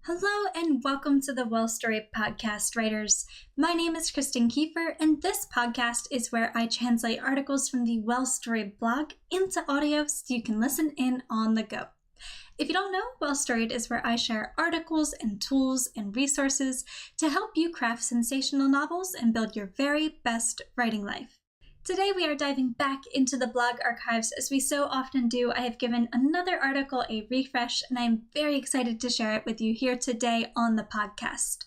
Hello and welcome to the Well-Storied podcast, writers. My name is Kristen Kiefer, and this podcast is where I translate articles from the Well-Storied blog into audio so you can listen in on the go. If you don't know, Well-Storied is where I share articles and tools and resources to help you craft sensational novels and build your very best writing life. Today we are diving back into the blog archives as we so often do. I have given another article a refresh and I'm very excited to share it with you here today on the podcast.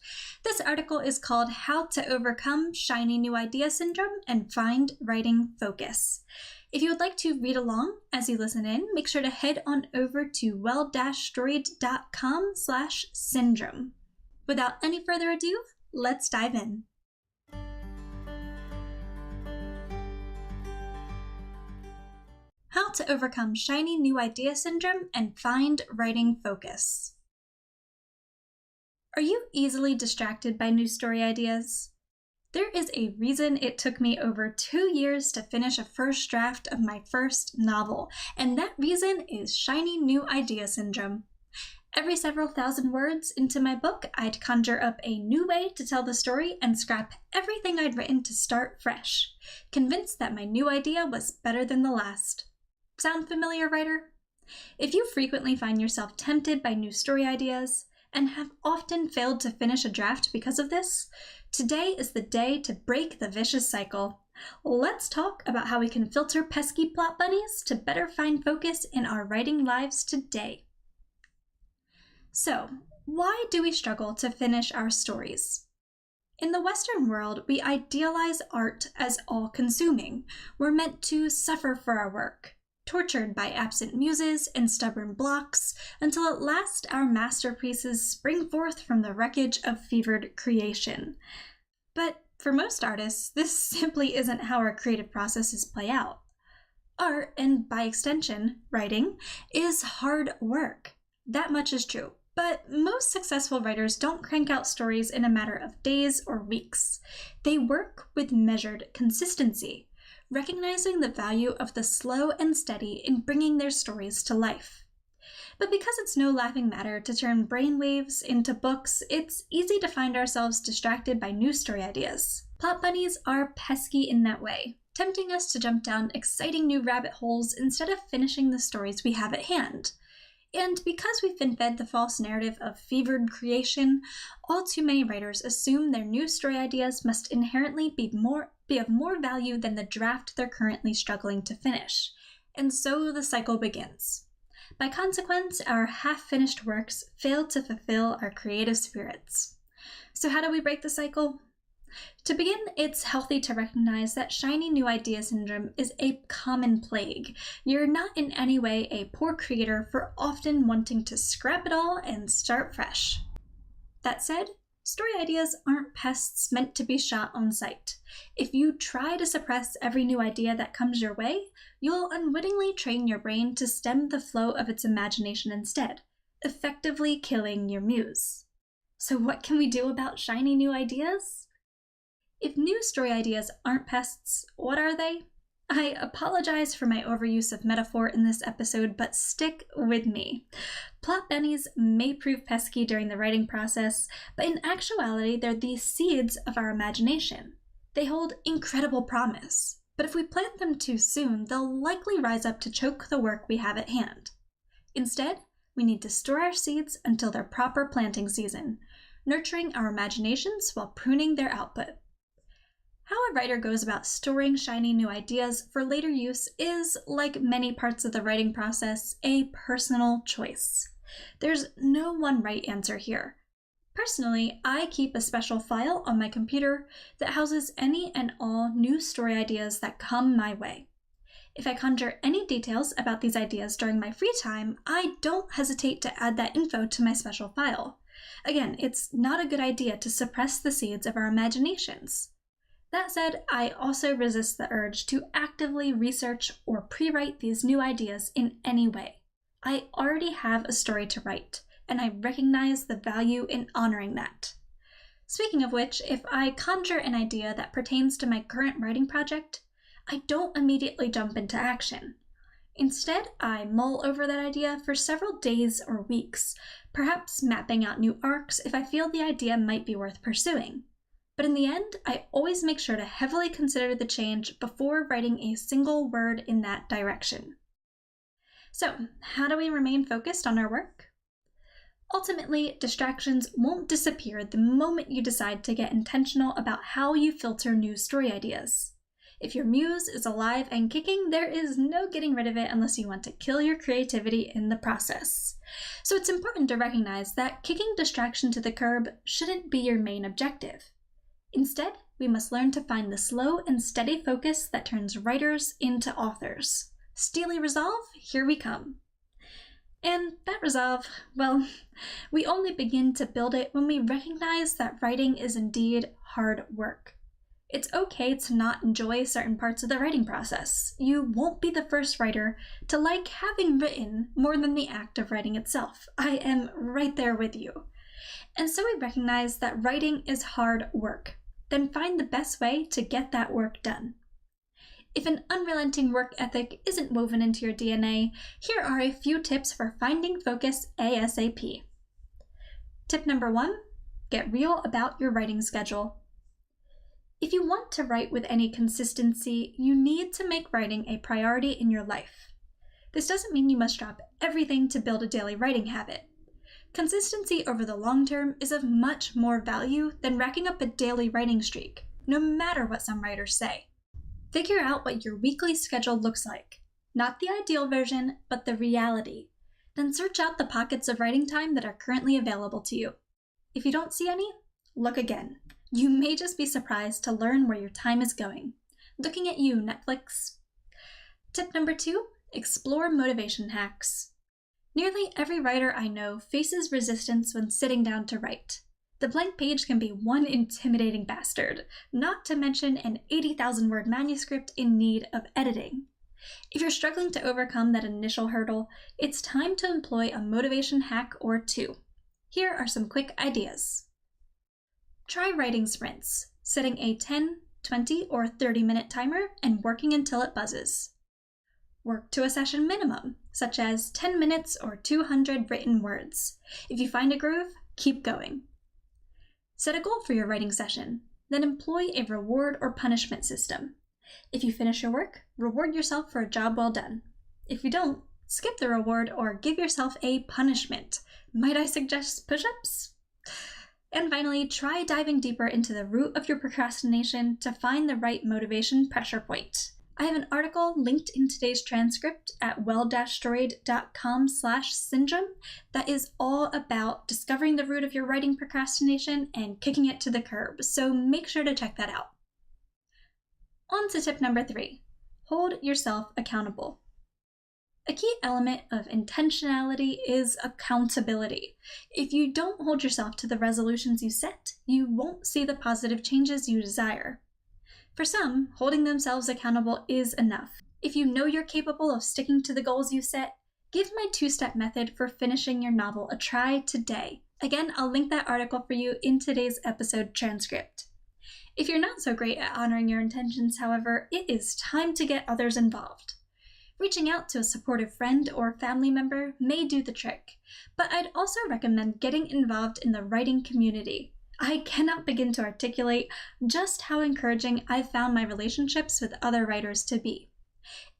This article is called How to Overcome Shiny New Idea Syndrome and Find Writing Focus. If you would like to read along as you listen in, make sure to head on over to well-storied.com/syndrome. Without any further ado, let's dive in. How to Overcome Shiny New Idea Syndrome and Find Writing Focus. Are you easily distracted by new story ideas? There is a reason it took me over 2 years to finish a first draft of my first novel, and that reason is shiny new idea syndrome. Every several thousand words into my book, I'd conjure up a new way to tell the story and scrap everything I'd written to start fresh, convinced that my new idea was better than the last. Sound familiar, writer? If you frequently find yourself tempted by new story ideas and have often failed to finish a draft because of this, today is the day to break the vicious cycle. Let's talk about how we can filter pesky plot bunnies to better find focus in our writing lives today. So, why do we struggle to finish our stories? In the Western world, we idealize art as all-consuming. We're meant to suffer for our work, tortured by absent muses and stubborn blocks, until at last our masterpieces spring forth from the wreckage of fevered creation. But for most artists, this simply isn't how our creative processes play out. Art, and by extension, writing, is hard work. That much is true. But most successful writers don't crank out stories in a matter of days or weeks. They work with measured consistency, recognizing the value of the slow and steady in bringing their stories to life. But because it's no laughing matter to turn brainwaves into books, it's easy to find ourselves distracted by new story ideas. Plot bunnies are pesky in that way, tempting us to jump down exciting new rabbit holes instead of finishing the stories we have at hand. And because we've been fed the false narrative of fevered creation, all too many writers assume their new story ideas must inherently be of more value than the draft they're currently struggling to finish. And so the cycle begins. By consequence, our half-finished works fail to fulfill our creative spirits. So how do we break the cycle? To begin, it's healthy to recognize that shiny new idea syndrome is a common plague. You're not in any way a poor creator for often wanting to scrap it all and start fresh. That said, story ideas aren't pests meant to be shot on sight. If you try to suppress every new idea that comes your way, you'll unwittingly train your brain to stem the flow of its imagination instead, effectively killing your muse. So what can we do about shiny new ideas? If new story ideas aren't pests, what are they? I apologize for my overuse of metaphor in this episode, but stick with me. Plot bunnies may prove pesky during the writing process, but in actuality, they're the seeds of our imagination. They hold incredible promise, but if we plant them too soon, they'll likely rise up to choke the work we have at hand. Instead, we need to store our seeds until their proper planting season, nurturing our imaginations while pruning their output. How a writer goes about storing shiny new ideas for later use is, like many parts of the writing process, a personal choice. There's no one right answer here. Personally, I keep a special file on my computer that houses any and all new story ideas that come my way. If I conjure any details about these ideas during my free time, I don't hesitate to add that info to my special file. Again, it's not a good idea to suppress the seeds of our imaginations. That said, I also resist the urge to actively research or pre-write these new ideas in any way. I already have a story to write, and I recognize the value in honoring that. Speaking of which, if I conjure an idea that pertains to my current writing project, I don't immediately jump into action. Instead, I mull over that idea for several days or weeks, perhaps mapping out new arcs if I feel the idea might be worth pursuing. But in the end, I always make sure to heavily consider the change before writing a single word in that direction. So, how do we remain focused on our work? Ultimately, distractions won't disappear the moment you decide to get intentional about how you filter new story ideas. If your muse is alive and kicking, there is no getting rid of it unless you want to kill your creativity in the process. So it's important to recognize that kicking distraction to the curb shouldn't be your main objective. Instead, we must learn to find the slow and steady focus that turns writers into authors. Steely resolve, here we come. And that resolve, well, we only begin to build it when we recognize that writing is indeed hard work. It's okay to not enjoy certain parts of the writing process. You won't be the first writer to like having written more than the act of writing itself. I am right there with you. And so we recognize that writing is hard work. Then find the best way to get that work done. If an unrelenting work ethic isn't woven into your DNA, here are a few tips for finding focus ASAP. Tip number 1, get real about your writing schedule. If you want to write with any consistency, you need to make writing a priority in your life. This doesn't mean you must drop everything to build a daily writing habit. Consistency over the long term is of much more value than racking up a daily writing streak, no matter what some writers say. Figure out what your weekly schedule looks like. Not the ideal version, but the reality. Then search out the pockets of writing time that are currently available to you. If you don't see any, look again. You may just be surprised to learn where your time is going. Looking at you, Netflix. Tip number 2, explore motivation hacks. Nearly every writer I know faces resistance when sitting down to write. The blank page can be one intimidating bastard, not to mention an 80,000-word manuscript in need of editing. If you're struggling to overcome that initial hurdle, it's time to employ a motivation hack or two. Here are some quick ideas. Try writing sprints, setting a 10, 20, or 30-minute timer and working until it buzzes. Work to a session minimum, such as 10 minutes or 200 written words. If you find a groove, keep going. Set a goal for your writing session, then employ a reward or punishment system. If you finish your work, reward yourself for a job well done. If you don't, skip the reward or give yourself a punishment. Might I suggest push-ups? And finally, try diving deeper into the root of your procrastination to find the right motivation pressure point. I have an article linked in today's transcript at well-storied.com/syndrome that is all about discovering the root of your writing procrastination and kicking it to the curb, so make sure to check that out. On to tip number 3, hold yourself accountable. A key element of intentionality is accountability. If you don't hold yourself to the resolutions you set, you won't see the positive changes you desire. For some, holding themselves accountable is enough. If you know you're capable of sticking to the goals you set, give my 2-step method for finishing your novel a try today. Again, I'll link that article for you in today's episode transcript. If you're not so great at honoring your intentions, however, it is time to get others involved. Reaching out to a supportive friend or family member may do the trick, but I'd also recommend getting involved in the writing community. I cannot begin to articulate just how encouraging I've found my relationships with other writers to be.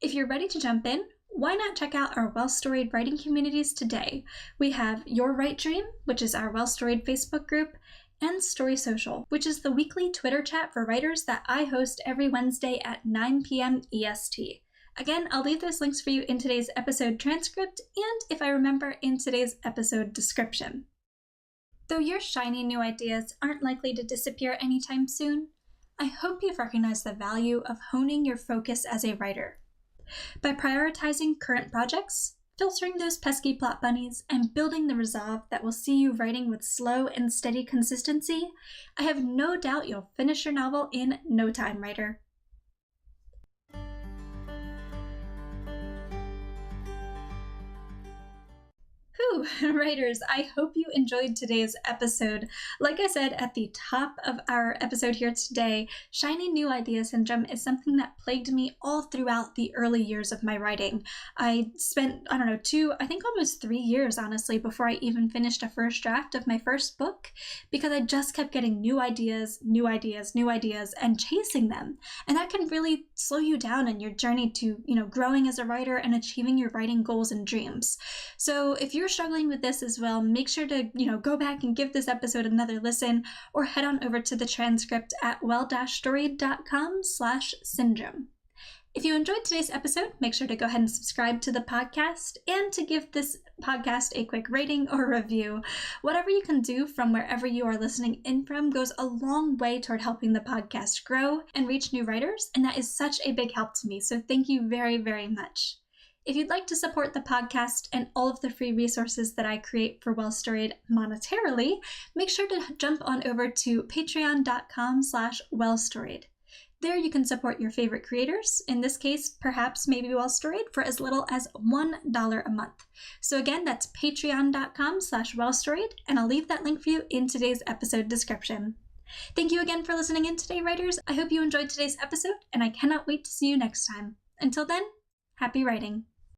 If you're ready to jump in, why not check out our well-storied writing communities today? We have Your Write Dream, which is our well-storied Facebook group, and Story Social, which is the weekly Twitter chat for writers that I host every Wednesday at 9 p.m. EST. Again, I'll leave those links for you in today's episode transcript and, if I remember, in today's episode description. Though your shiny new ideas aren't likely to disappear anytime soon, I hope you've recognized the value of honing your focus as a writer. By prioritizing current projects, filtering those pesky plot bunnies, and building the resolve that will see you writing with slow and steady consistency, I have no doubt you'll finish your novel in no time, writer. Whew, writers, I hope you enjoyed today's episode. Like I said at the top of our episode here today, shiny new idea syndrome is something that plagued me all throughout the early years of my writing. I spent, almost 3 years, honestly, before I even finished a first draft of my first book, because I just kept getting new ideas, and chasing them. And that can really slow you down in your journey to, growing as a writer and achieving your writing goals and dreams. So if you're struggling with this as well, make sure to, go back and give this episode another listen, or head on over to the transcript at well-storied.com/syndrome. If you enjoyed today's episode, make sure to go ahead and subscribe to the podcast and to give this podcast a quick rating or review. Whatever you can do from wherever you are listening in from goes a long way toward helping the podcast grow and reach new writers, and that is such a big help to me, so thank you very, very much. If you'd like to support the podcast and all of the free resources that I create for Well-Storied monetarily, make sure to jump on over to patreon.com/wellstoried. There you can support your favorite creators, in this case, perhaps maybe Well-Storied, for as little as $1 a month. So again, that's patreon.com/wellstoried, and I'll leave that link for you in today's episode description. Thank you again for listening in today, writers. I hope you enjoyed today's episode, and I cannot wait to see you next time. Until then, happy writing.